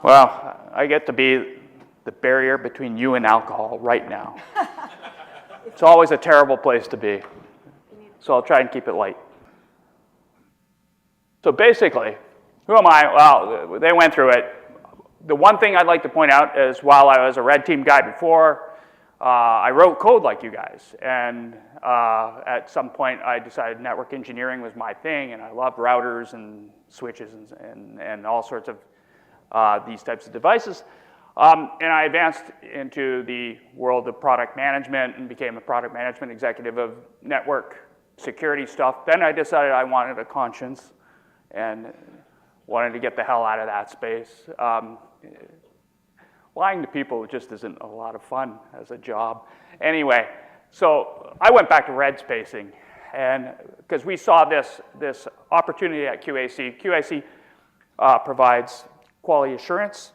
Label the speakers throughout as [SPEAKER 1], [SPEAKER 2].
[SPEAKER 1] Well, I get to be the barrier between you and alcohol right now. It's always a terrible place to be. So I'll try and keep it light. So basically, who am I? Well, they went through it. The one thing I'd like to point out is while I was a red team guy before, I wrote code like you guys. And at some point, I decided network engineering was my thing, and I loved routers and switches and all sorts of these types of devices. And I advanced into the world of product management and became a product management executive of network security stuff. Then I decided I wanted a conscience and wanted to get the hell out of that space. Lying to people just isn't a lot of fun as a job. Anyway, so I went back to red spacing, and because we saw this opportunity at QAC. QAC provides quality assurance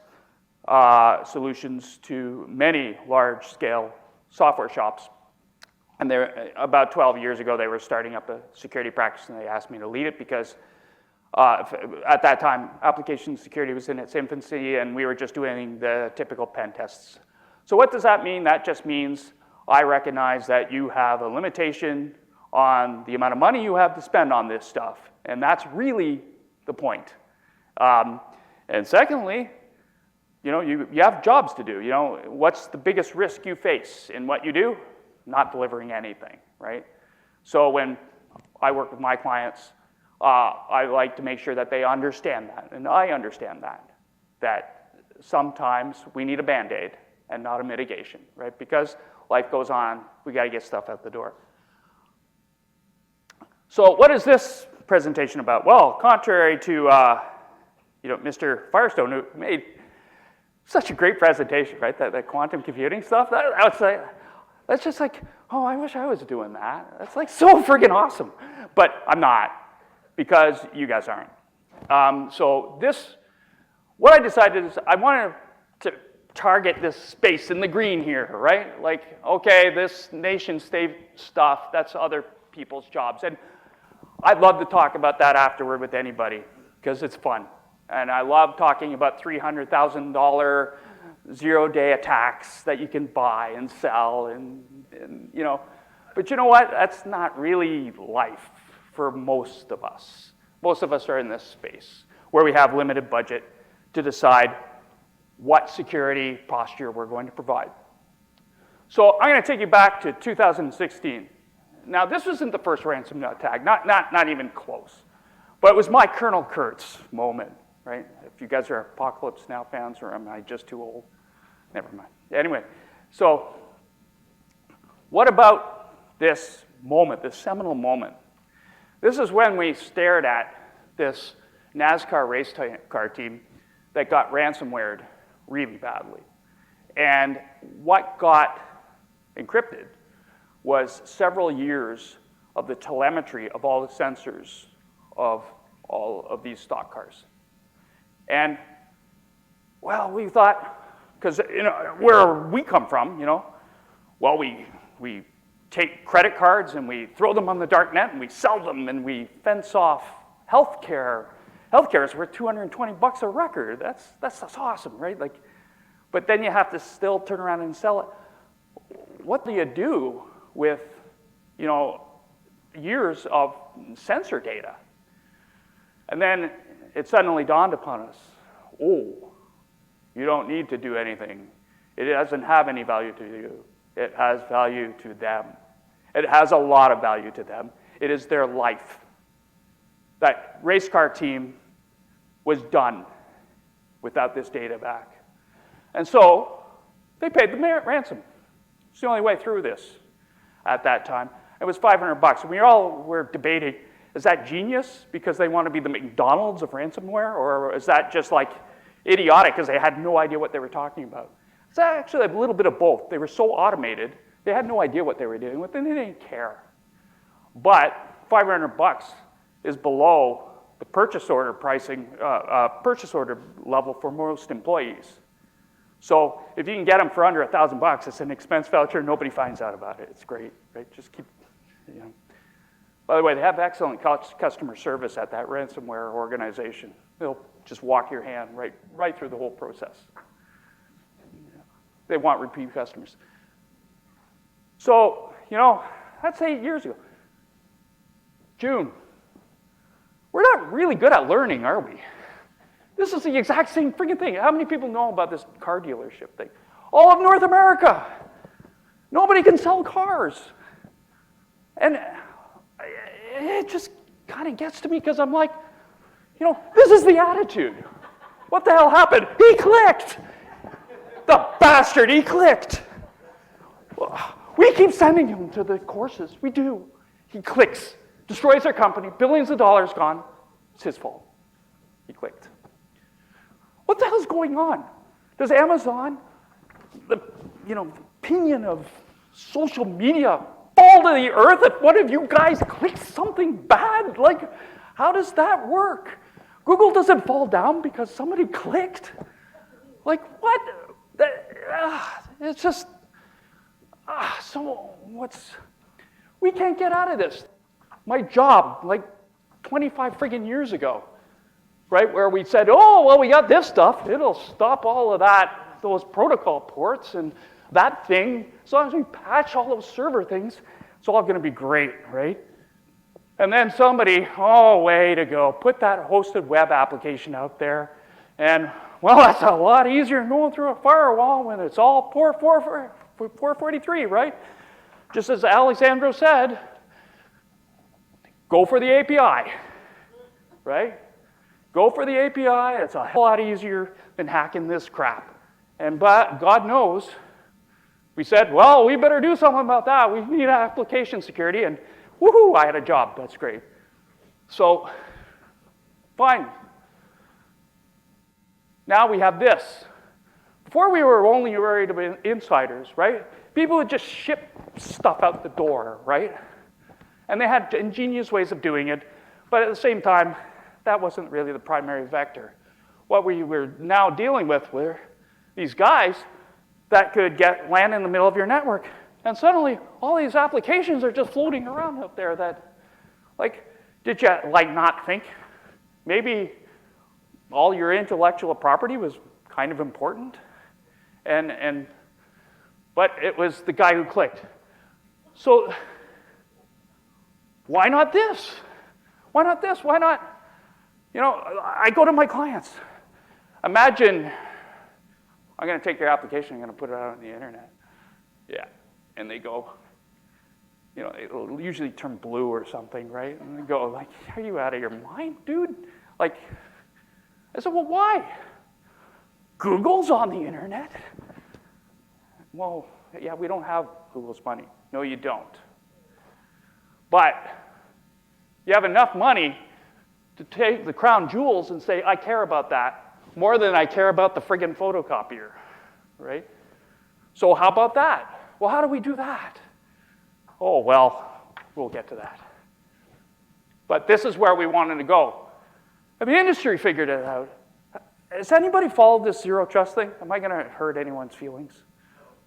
[SPEAKER 1] solutions to many large-scale software shops. And about 12 years ago, they were starting up a security practice, and they asked me to lead it because at that time, application security was in its infancy, and we were just doing the typical pen tests. So what does that mean? That just means I recognize that you have a limitation on the amount of money you have to spend on this stuff, and that's really the point. And secondly, you have jobs to do. What's the biggest risk you face in what you do? Not delivering anything, right? So when I work with my clients, I like to make sure that they understand that, and I understand that sometimes we need a Band-Aid and not a mitigation, right? Because life goes on, we gotta get stuff out the door. So what is this presentation about? Well, contrary to Mr. Firestone, who made such a great presentation, right? That quantum computing stuff, that's just like, oh, I wish I was doing that. That's like so friggin' awesome. But I'm not, because you guys aren't. So what I decided is I wanted to target this space in the green here, right? Like, okay, this nation state stuff, that's other people's jobs. And I'd love to talk about that afterward with anybody, because it's fun. And I love talking about $300,000 zero-day attacks that you can buy and sell, and But you know what? That's not really life for most of us. Most of us are in this space where we have limited budget to decide what security posture we're going to provide. So I'm going to take you back to 2016. Now, this wasn't the first ransomware attack, not even close. But it was my Colonel Kurtz moment, right? If you guys are Apocalypse Now fans, or am I just too old? Never mind. Anyway, so what about this moment, this seminal moment? This is when we stared at this NASCAR race car team that got ransomwared really badly. And what got encrypted was several years of the telemetry of all the sensors of all of these stock cars. And, well, we thought, because where we come from, well, we take credit cards and we throw them on the dark net and we sell them and we fence off healthcare. Healthcare is worth $220 a record. That's awesome, right? But then you have to still turn around and sell it. What do you do with, years of sensor data? And then it suddenly dawned upon us, oh, you don't need to do anything. It doesn't have any value to you. It has value to them. It has a lot of value to them. It is their life. That race car team was done without this data back. And so they paid the ransom. It's the only way through this at that time. It was $500. And we all were debating, is that genius because they want to be the McDonald's of ransomware? Or is that just like idiotic because they had no idea what they were talking about? It's actually a little bit of both. They were so automated, they had no idea what they were dealing with, and they didn't care. But $500 is below the purchase order pricing, purchase order level for most employees. So if you can get them for under $1,000, it's an expense voucher. Nobody finds out about it. It's great, right? Just keep, By the way, they have excellent customer service at that ransomware organization. They'll just walk your hand right through the whole process. They want repeat customers. So, that's 8 years ago. June. We're not really good at learning, are we? This is the exact same freaking thing. How many people know about this car dealership thing? All of North America. Nobody can sell cars. And it just kind of gets to me because I'm like, this is the attitude. What the hell happened? He clicked. The bastard, he clicked. We keep sending him to the courses. We do. He clicks, destroys our company, billions of dollars gone. It's his fault. He clicked. What the hell is going on? Does Amazon, the opinion of social media, fall to the earth if one of you guys clicks something bad? Like, how does that work? Google doesn't fall down because somebody clicked. Like, what? It's just, we can't get out of this. My job, like 25 friggin' years ago, right, where we said, oh, well, we got this stuff. It'll stop all of that, those protocol ports and that thing. As long as we patch all those server things, it's all going to be great, right? And then somebody, way to go, put that hosted web application out there. And, well, that's a lot easier than going through a firewall when it's all port 443, right? Just as Alexandro said, go for the API, right? Go for the API. It's a hell lot easier than hacking this crap. And but God knows, we said, well, we better do something about that. We need application security. And woohoo, I had a job. That's great. So, fine. Now we have this. Before we were only worried about insiders, right? People would just ship stuff out the door, right? And they had ingenious ways of doing it. But at the same time, that wasn't really the primary vector. What we were now dealing with were these guys that could land in the middle of your network. And suddenly, all these applications are just floating around out there that, did you, not think maybe all your intellectual property was kind of important? But it was the guy who clicked. So, why not this? Why not this? Why not? I go to my clients. Imagine, I'm going to take your application, I'm going to put it out on the internet. Yeah. And they go, it'll usually turn blue or something, right? And they go, are you out of your mind, dude? I said, well, why? Google's on the internet. Well, yeah, we don't have Google's money. No, you don't. But you have enough money to take the crown jewels and say, I care about that more than I care about the friggin' photocopier, right? So how about that? Well, how do we do that? Oh, well, we'll get to that. But this is where we wanted to go. And the industry figured it out. Has anybody followed this zero trust thing? Am I going to hurt anyone's feelings?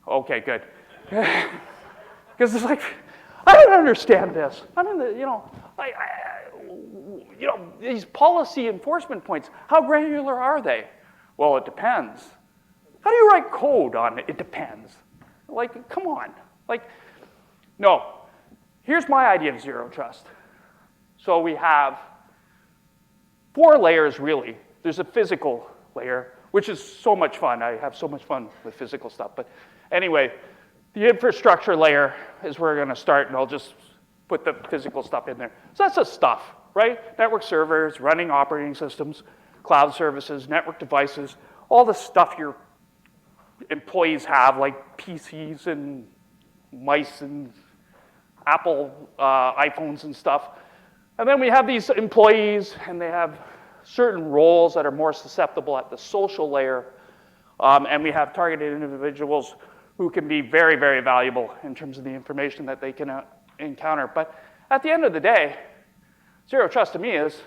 [SPEAKER 1] Okay, good. Because it's I don't understand this. I mean, these policy enforcement points, how granular are they? Well, it depends. How do you write code on it? It depends. Come on. No. Here's my idea of zero trust. So we have 4 layers, really. There's a physical layer, which is so much fun. I have so much fun with physical stuff. But anyway, the infrastructure layer is where we're going to start, and I'll just put the physical stuff in there. So that's the stuff, right? Network servers, running operating systems, cloud services, network devices, all the stuff your employees have, like PCs and mice and Apple iPhones and stuff. And then we have these employees, and they have certain roles that are more susceptible at the social layer. And we have targeted individuals who can be very, very valuable in terms of the information that they can encounter. But at the end of the day, zero trust to me is,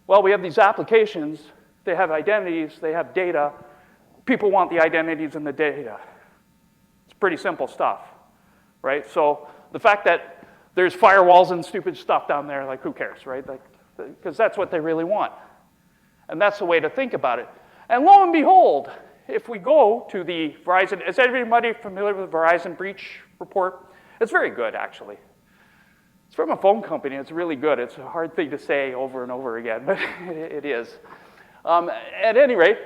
[SPEAKER 1] well, we have these applications, they have identities, they have data. People want the identities and the data. It's pretty simple stuff, right? So the fact that there's firewalls and stupid stuff down there, who cares, right? Because that's what they really want. And that's the way to think about it. And lo and behold, if we go to the Verizon, is everybody familiar with the Verizon breach report? It's very good, actually. It's from a phone company. It's really good. It's a hard thing to say over and over again, but it is. At any rate,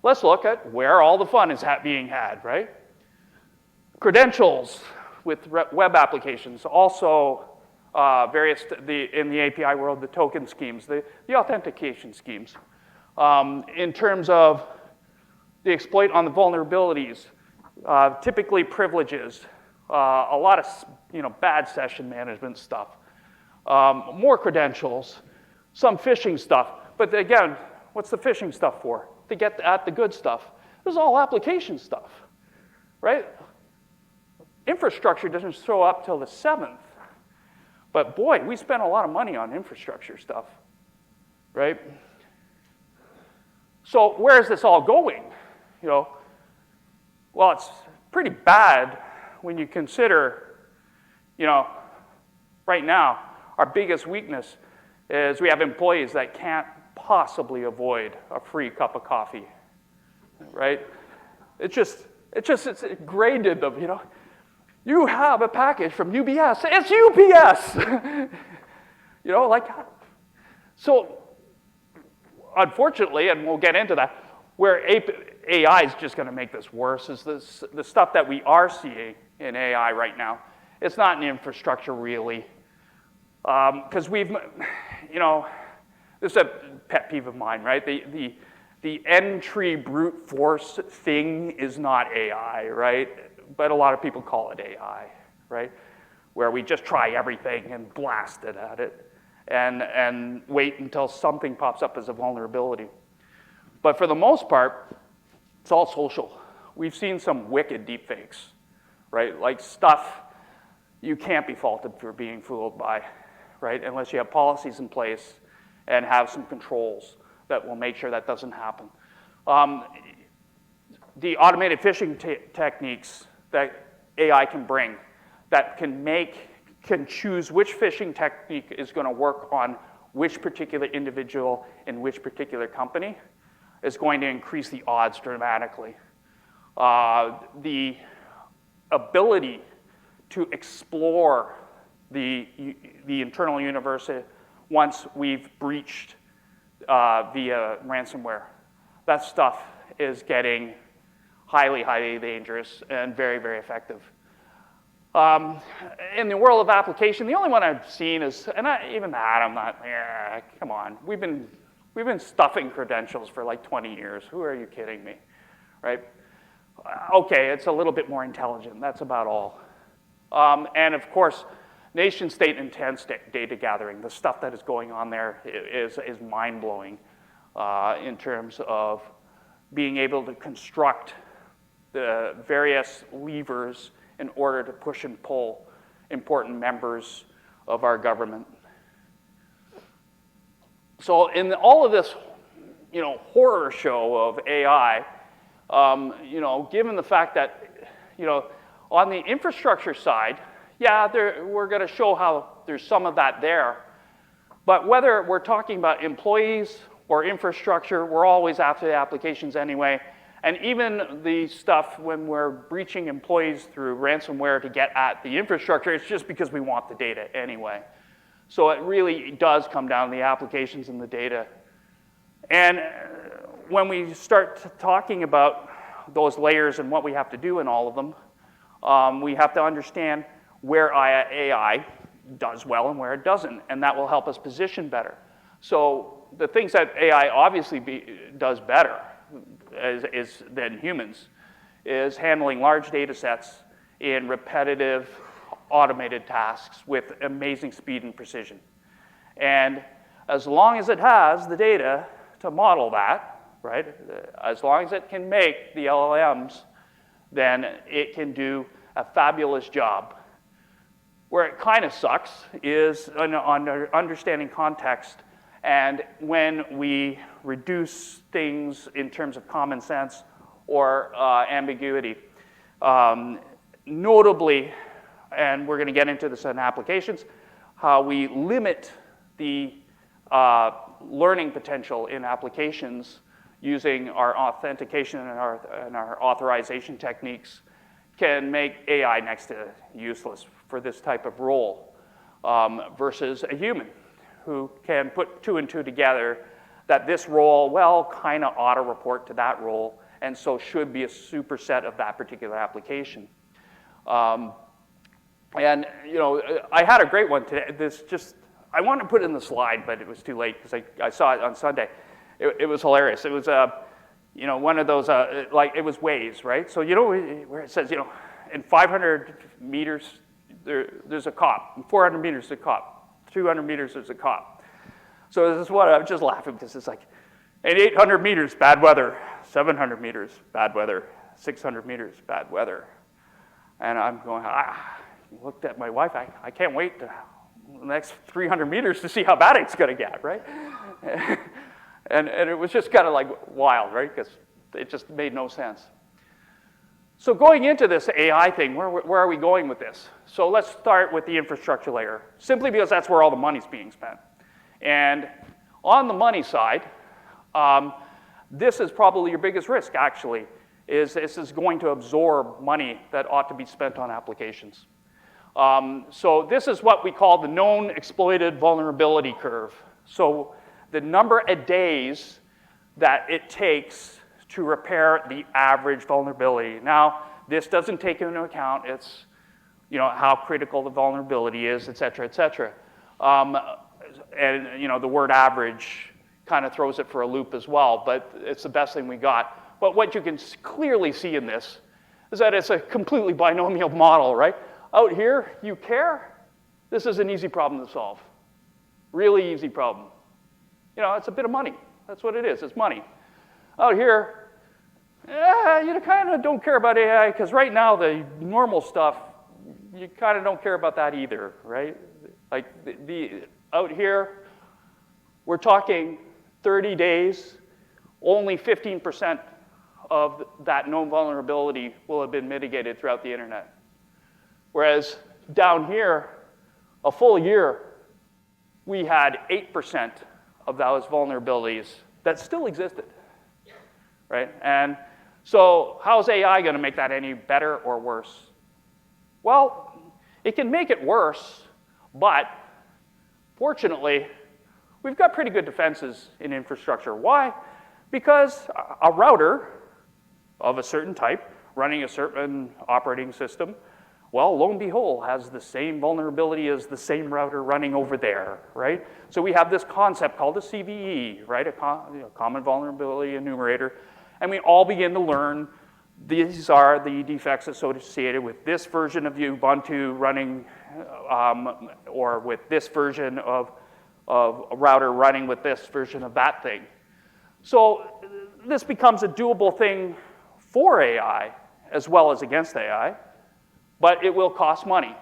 [SPEAKER 1] let's look at where all the fun is being had, right? Credentials with web applications, also various, in the API world, the token schemes, the authentication schemes. In terms of the exploit on the vulnerabilities, typically privileges, a lot of bad session management stuff, more credentials, some phishing stuff. But again, what's the phishing stuff for? To get at the good stuff. This is all application stuff, right? Infrastructure doesn't show up till the 7th. But boy, we spent a lot of money on infrastructure stuff, right? So where is this all going? Well, it's pretty bad when you consider, right now, our biggest weakness is we have employees that can't possibly avoid a free cup of coffee, right? It's ingrained in them, You have a package from UBS. It's UPS! So, unfortunately, and we'll get into that, where AI is just going to make this worse is the stuff that we are seeing in AI right now. It's not in infrastructure, really. Because we've, this is a pet peeve of mine, right? The entry brute force thing is not AI, right? But a lot of people call it AI, right? Where we just try everything and blast it at it and wait until something pops up as a vulnerability. But for the most part, it's all social. We've seen some wicked deepfakes, right? Like stuff you can't be faulted for being fooled by, right? Unless you have policies in place and have some controls that will make sure that doesn't happen. The automated phishing techniques that AI can bring that can choose which phishing technique is going to work on which particular individual in which particular company is going to increase the odds dramatically. The ability to explore the internal universe once we've breached via ransomware. That stuff is getting highly, highly dangerous and very, very effective. In the world of application, the only one I've seen is, and even that, I'm not, come on. We've been stuffing credentials for like 20 years. Who are you kidding me, right? Okay, it's a little bit more intelligent. That's about all. And of course, nation state intense data gathering, the stuff that is going on there is mind-blowing in terms of being able to construct the various levers in order to push and pull important members of our government. So in all of this, horror show of AI, given the fact that, on the infrastructure side, we're going to show how there's some of that there. But whether we're talking about employees or infrastructure, we're always after the applications anyway. And even the stuff when we're breaching employees through ransomware to get at the infrastructure, it's just because we want the data anyway. So it really does come down to the applications and the data. And when we start talking about those layers and what we have to do in all of them, we have to understand where AI does well and where it doesn't, and that will help us position better. So the things that AI obviously does better than humans is handling large data sets in repetitive, automated tasks with amazing speed and precision. And as long as it has the data to model that, right, as long as it can make the LLMs, then it can do a fabulous job. Where it kind of sucks is on understanding context, and when we reduce things in terms of common sense or ambiguity. Notably, and we're going to get into this in applications, how we limit the learning potential in applications using our authentication and our authorization techniques can make AI next to useless for this type of role versus a human who can put two and two together that this role, well, kind of ought to report to that role, and so should be a superset of that particular application. And I had a great one today. I wanted to put it in the slide, but it was too late because I saw it on Sunday. It was hilarious. It was one of those it was Waze, right? So where it says in 500 meters there's a cop, in 400 meters there's a cop, 200 meters there's a cop. So this is what I'm just laughing because it's like, in 800 meters bad weather, 700 meters bad weather, 600 meters bad weather, and I'm going. Looked at my wife. I can't wait to the next 300 meters to see how bad it's going to get, right? and it was just kind of like wild, right? Because it just made no sense. So going into this AI thing, where are we going with this? So let's start with the infrastructure layer, simply because that's where all the money's being spent. And on the money side, this is probably your biggest risk, actually, is this is going to absorb money that ought to be spent on applications. So this is what we call the known exploited vulnerability curve. So the number of days that it takes to repair the average vulnerability. Now, this doesn't take into account how critical the vulnerability is, et cetera, et cetera. And the word average kind of throws it for a loop as well, but it's the best thing we got. But what you can clearly see in this is that it's a completely binomial model, right? Out here, you care. This is an easy problem to solve. Really easy problem. It's a bit of money. That's what it is. It's money. Out here, you kind of don't care about AI because right now the normal stuff, you kind of don't care about that either, right? Like out here, we're talking 30 days, only 15% of that known vulnerability will have been mitigated throughout the internet. Whereas down here, a full year, we had 8% of those vulnerabilities that still existed, right? And so how's AI going to make that any better or worse? Well, it can make it worse, but fortunately, we've got pretty good defenses in infrastructure. Why? Because a router of a certain type running a certain operating system, well, lo and behold, has the same vulnerability as the same router running over there, right? So we have this concept called a CVE, right? A common vulnerability enumerator. And we all begin to learn these are the defects associated with this version of Ubuntu running, or with this version of a router running with this version of that thing. So this becomes a doable thing for AI as well as against AI. But it will cost money.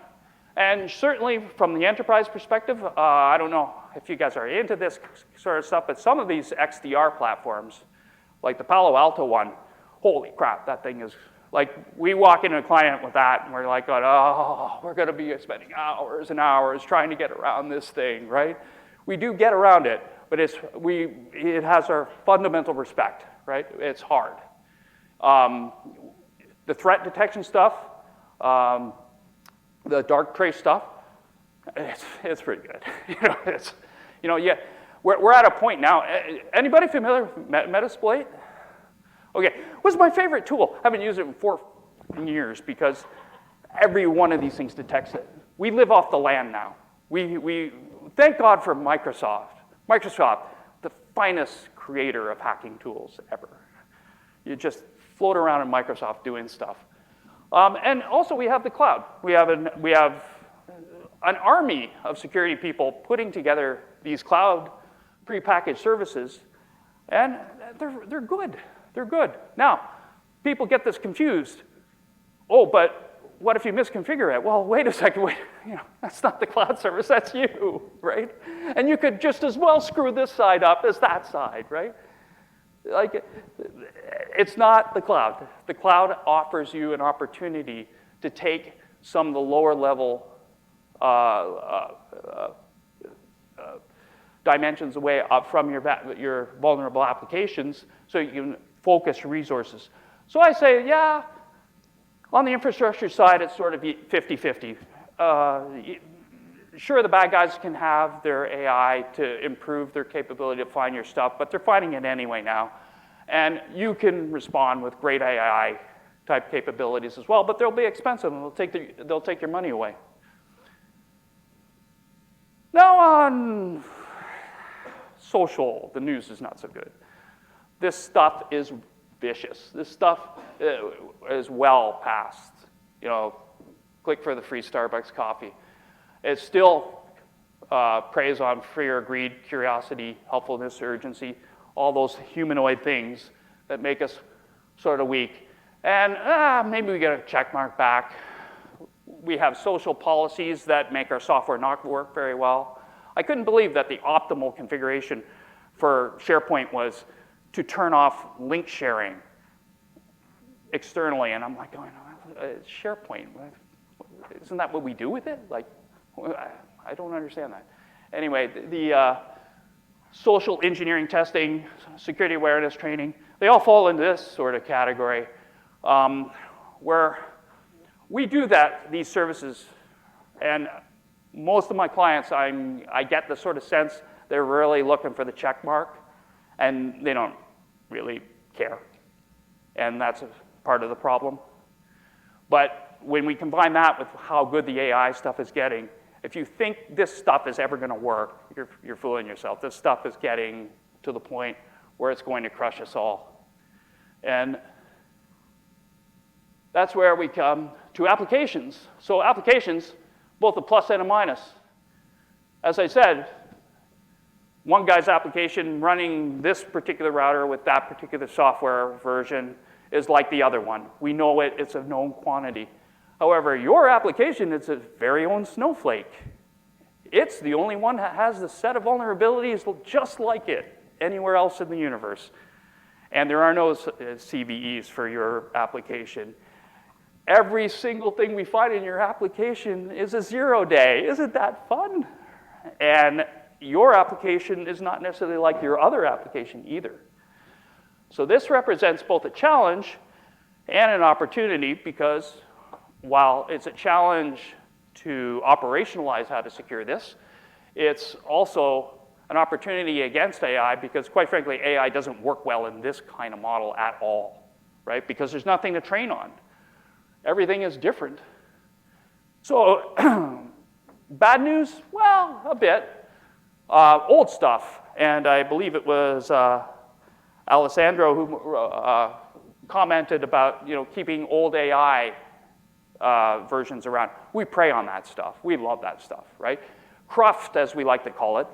[SPEAKER 1] And certainly from the enterprise perspective, I don't know if you guys are into this sort of stuff, but some of these XDR platforms, like the Palo Alto one, holy crap, that thing is, like we walk into a client with that and we're like, oh, we're gonna be spending hours and hours trying to get around this thing, right? We do get around it, but it has our fundamental respect, right? It's hard. The threat detection stuff, the dark trace stuff, it's pretty good. We're at a point now. Anybody familiar with Metasploit? Okay, what's my favorite tool? I haven't used it in 4 years because every one of these things detects it. We live off the land now. We thank God for Microsoft. Microsoft, the finest creator of hacking tools ever. You just float around in Microsoft doing stuff. And also we have the cloud. We have an army of security people putting together these cloud prepackaged services, and they're good. They're good. Now, people get this confused. Oh, but what if you misconfigure it? Well, wait a second. Wait, that's not the cloud service. That's you, right? And you could just as well screw this side up as that side, right? Like, it's not the cloud. The cloud offers you an opportunity to take some of the lower level dimensions away up from your vulnerable applications so you can focus your resources. So I say, yeah, on the infrastructure side, it's sort of 50-50. Sure, the bad guys can have their AI to improve their capability to find your stuff, but they're finding it anyway now. And you can respond with great AI type capabilities as well, but they'll be expensive and they'll take your money away. Now on social, the news is not so good. This stuff is vicious. This stuff is well past, click for the free Starbucks coffee. It still preys on fear, greed, curiosity, helpfulness, urgency, all those humanoid things that make us sort of weak. And maybe we get a check mark back. We have social policies that make our software not work very well. I couldn't believe that the optimal configuration for SharePoint was to turn off link sharing externally. And I'm like, going, SharePoint, isn't that what we do with it? Like, I don't understand that. Anyway, the social engineering testing, security awareness training, they all fall into this sort of category where we do these services, and most of my clients, I get the sort of sense they're really looking for the check mark, and they don't really care. And that's a part of the problem. But when we combine that with how good the AI stuff is getting, if you think this stuff is ever going to work, you're fooling yourself. This stuff is getting to the point where it's going to crush us all. And that's where we come to applications. So applications, both a plus and a minus. As I said, one guy's application running this particular router with that particular software version is like the other one. We know it, it's a known quantity. However, your application is its very own snowflake. It's the only one that has the set of vulnerabilities just like it anywhere else in the universe. And there are no CVEs for your application. Every single thing we find in your application is a 0 day. Isn't that fun? And your application is not necessarily like your other application either. So this represents both a challenge and an opportunity, because while it's a challenge to operationalize how to secure this, it's also an opportunity against AI, because quite frankly, AI doesn't work well in this kind of model at all, right? Because there's nothing to train on. Everything is different. So bad news? Well, a bit. Old stuff, and I believe it was Alessandro who commented about keeping old AI versions around. We prey on that stuff. We love that stuff, right? Cruft, as we like to call it,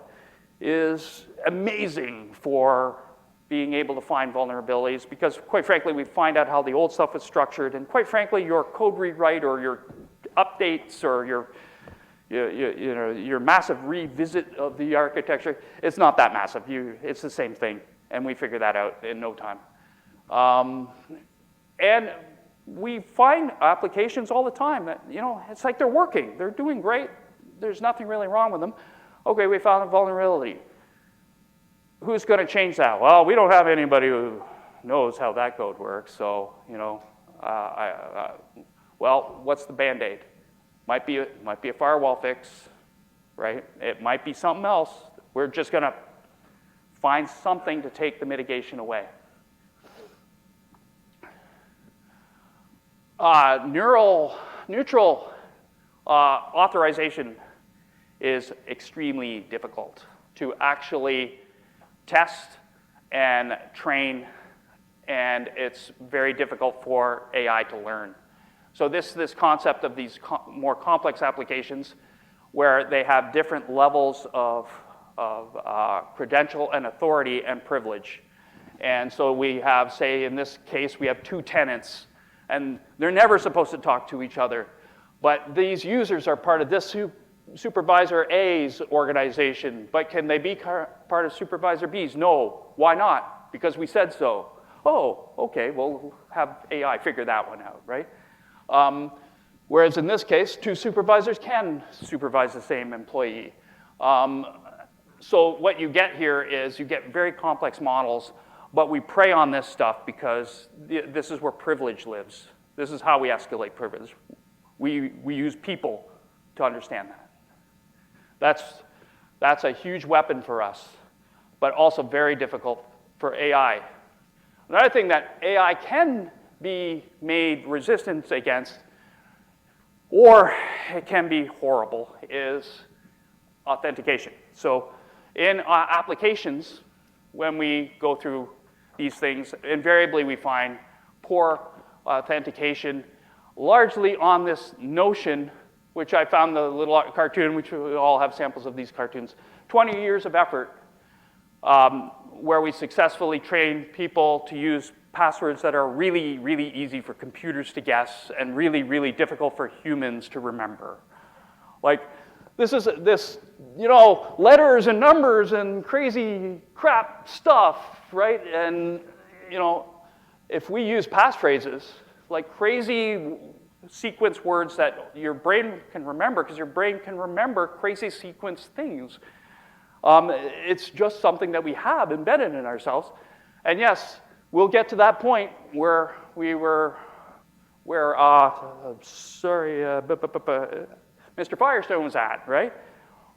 [SPEAKER 1] is amazing for being able to find vulnerabilities, because quite frankly, we find out how the old stuff is structured, and quite frankly, your code rewrite or your updates or your massive revisit of the architecture, it's not that massive. It's the same thing, and we figure that out in no time. And we find applications all the time that, it's like they're working. They're doing great. There's nothing really wrong with them. Okay, we found a vulnerability. Who's going to change that? Well, we don't have anybody who knows how that code works, so, well, what's the Band-Aid? Might be a firewall fix, right? It might be something else. We're just going to find something to take the mitigation away. Neutral authorization is extremely difficult to actually test and train, and it's very difficult for AI to learn. So this concept of these more complex applications where they have different levels of credential and authority and privilege. And so we have, say, in this case, we have two tenants, and they're never supposed to talk to each other. But these users are part of this Supervisor A's organization, but can they be part of Supervisor B's? No. Why not? Because we said so. Oh, okay, well, have AI figure that one out, right? Whereas in this case, two supervisors can supervise the same employee. So what you get here is you get very complex models, but we prey on this stuff because this is where privilege lives. This is how we escalate privilege. We use people to understand that. That's a huge weapon for us, but also very difficult for AI. Another thing that AI can be made resistant against, or it can be horrible, is authentication. So in applications, when we go through these things, invariably we find poor authentication, largely on this notion, which I found the little cartoon, which we all have samples of these cartoons, 20 years of effort where we successfully train people to use passwords that are really, really easy for computers to guess and really, really difficult for humans to remember. Like, this, letters and numbers and crazy crap stuff, right? And, if we use passphrases, like crazy sequence words that your brain can remember, because your brain can remember crazy sequence things. It's just something that we have embedded in ourselves. And yes, we'll get to that point where Mr. Firestone was at, right?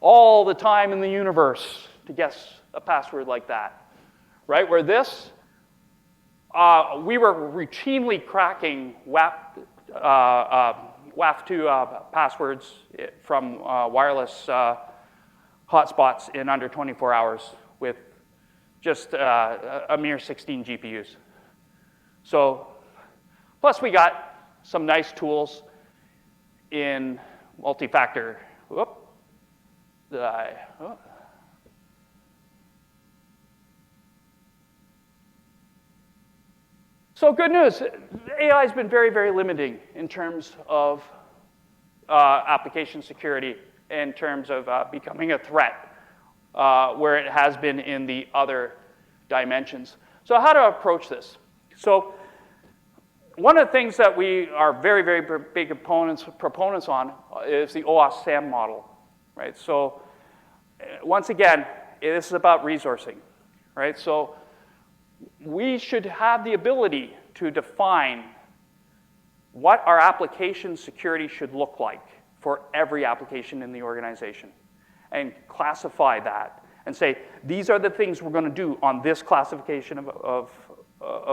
[SPEAKER 1] All the time in the universe to guess a password like that, right? Where this, we were routinely cracking WAF2 passwords from wireless hotspots in under 24 hours with just a mere 16 GPUs. So, plus we got some nice tools in multi-factor. Whoop, did I? Oh. So good news, AI has been very, very limiting in terms of application security, in terms of becoming a threat, where it has been in the other dimensions. So how to approach this? So one of the things that we are very, very big proponents on is the OWASP SAM model, right? So once again, this is about resourcing, right? So we should have the ability to define what our application security should look like for every application in the organization and classify that and say, these are the things we're going to do on this classification of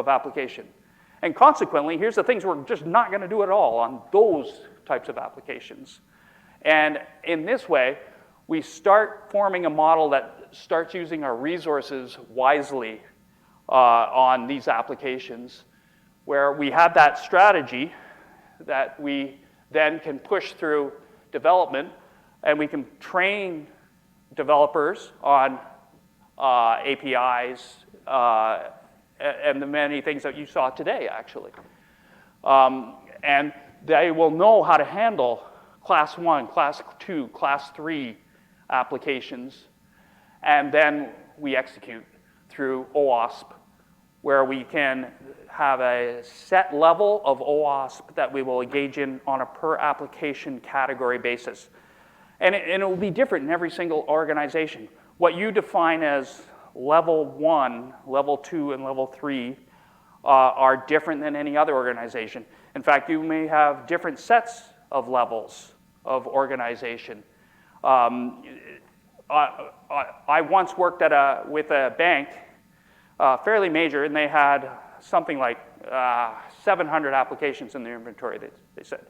[SPEAKER 1] application. And consequently, here's the things we're just not going to do at all on those types of applications. And in this way, we start forming a model that starts using our resources wisely on these applications, where we have that strategy that we then can push through development, and we can train developers on APIs and the many things that you saw today, actually. And they will know how to handle class 1, class 2, class 3 applications, and then we execute through OWASP, where we can have a set level of OWASP that we will engage in on a per application category basis. And it will be different in every single organization. What you define as level 1, level 2, and level 3 are different than any other organization. In fact, you may have different sets of levels of organization. I once worked with a bank, fairly major, and they had something like 700 applications in their inventory, they said.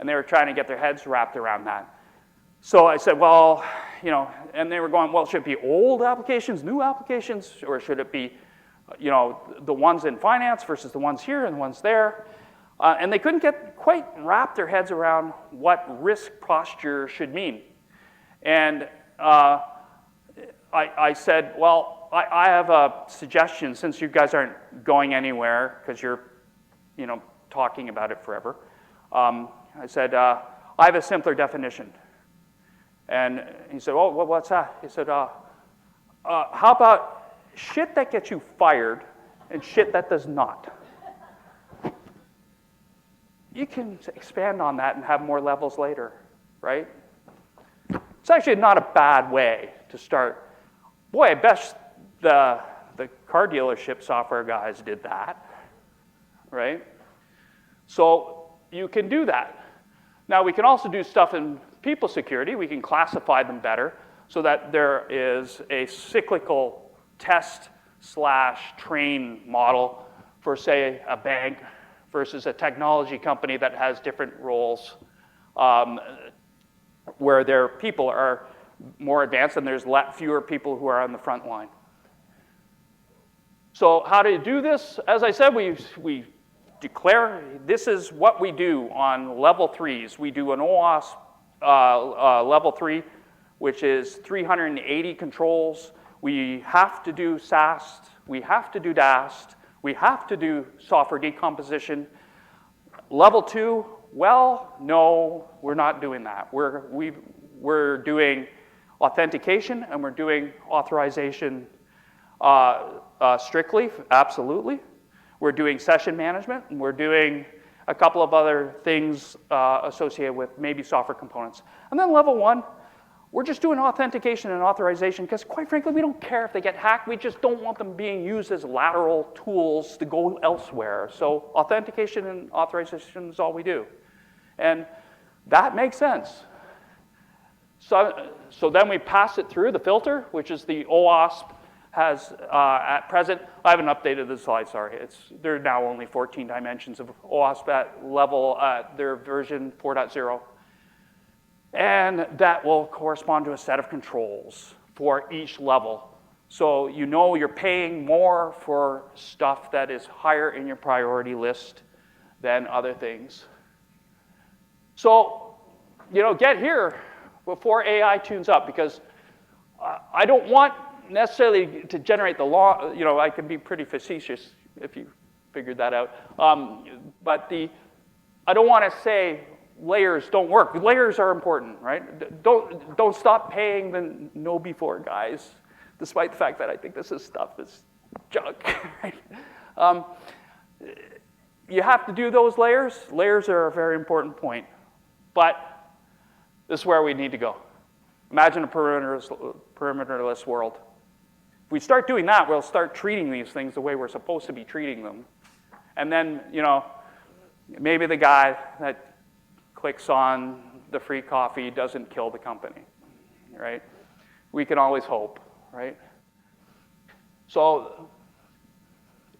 [SPEAKER 1] And they were trying to get their heads wrapped around that. So I said, well, and they were going, well, should it be old applications, new applications, or should it be, the ones in finance versus the ones here and the ones there? And they couldn't quite wrap their heads around what risk posture should mean. And I said, well, I have a suggestion, since you guys aren't going anywhere because you're, talking about it forever. I said, I have a simpler definition. And he said, oh, what's that? He said, how about shit that gets you fired and shit that does not? You can expand on that and have more levels later, right? It's actually not a bad way to start Boy, I bet the car dealership software guys did that, right? So you can do that. Now, we can also do stuff in people security. We can classify them better so that there is a cyclical test/train model for, say, a bank versus a technology company that has different roles, where their people are more advanced and there's fewer people who are on the front line. So how do you do this? As I said, we declare this is what we do on level 3s. We do an OWASP level 3, which is 380 controls. We have to do SAST. We have to do DAST. We have to do software decomposition. Level 2, well, no, we're not doing that. We're doing authentication and we're doing authorization strictly, absolutely. We're doing session management and we're doing a couple of other things associated with maybe software components. And then level 1, we're just doing authentication and authorization because quite frankly, we don't care if they get hacked. We just don't want them being used as lateral tools to go elsewhere. So authentication and authorization is all we do. And that makes sense. So then we pass it through the filter, which is the OWASP has at present. I haven't updated the slide, sorry. There are now only 14 dimensions of OWASP at level, their version 4.0. And that will correspond to a set of controls for each level. So you know you're paying more for stuff that is higher in your priority list than other things. So, get here before AI tunes up, because I don't want necessarily to generate the law. I can be pretty facetious if you figured that out. But I don't want to say layers don't work. Layers are important, right? Don't stop paying the know before guys, despite the fact that I think this stuff is junk. Right? You have to do those layers. Layers are a very important point. But this is where we need to go. Imagine a perimeterless world. If we start doing that, we'll start treating these things the way we're supposed to be treating them. And then, maybe the guy that clicks on the free coffee doesn't kill the company, right? We can always hope, right? So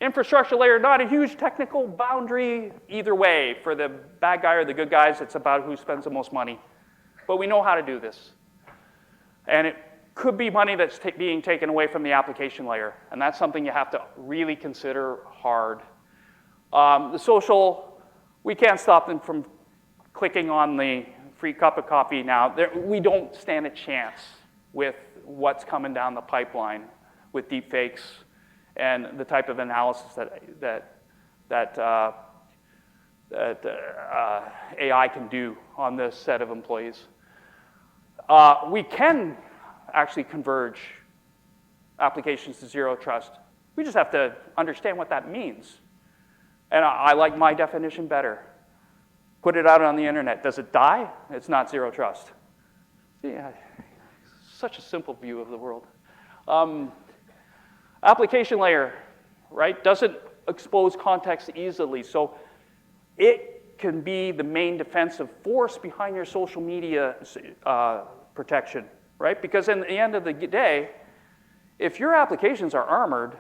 [SPEAKER 1] infrastructure layer, not a huge technical boundary either way. For the bad guy or the good guys, it's about who spends the most money. But we know how to do this. And it could be money that's being taken away from the application layer. And that's something you have to really consider hard. The social, we can't stop them from clicking on the free cup of coffee now. We don't stand a chance with what's coming down the pipeline with deepfakes and the type of analysis that AI can do on this set of employees. We can actually converge applications to zero trust. We just have to understand what that means. And I like my definition better. Put it out on the internet. Does it die? It's not zero trust. Yeah, such a simple view of the world. Application layer, right, doesn't expose context easily. So it can be the main defensive force behind your social media protection, right? Because in the end of the day, if your applications are armored,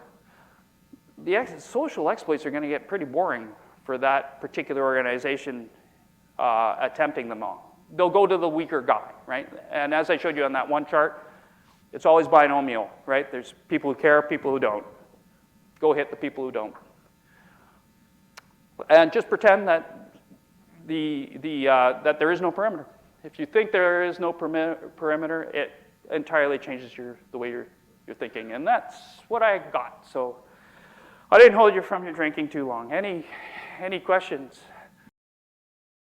[SPEAKER 1] the social exploits are going to get pretty boring for that particular organization attempting them all. They'll go to the weaker guy, right? And as I showed you on that one chart, it's always binomial, right? There's people who care, people who don't. Go hit the people who don't. And just pretend that that there is no perimeter. If you think there is no perimeter, it entirely changes the way you're thinking. And that's what I got. So I didn't hold you from your drinking too long. Any questions?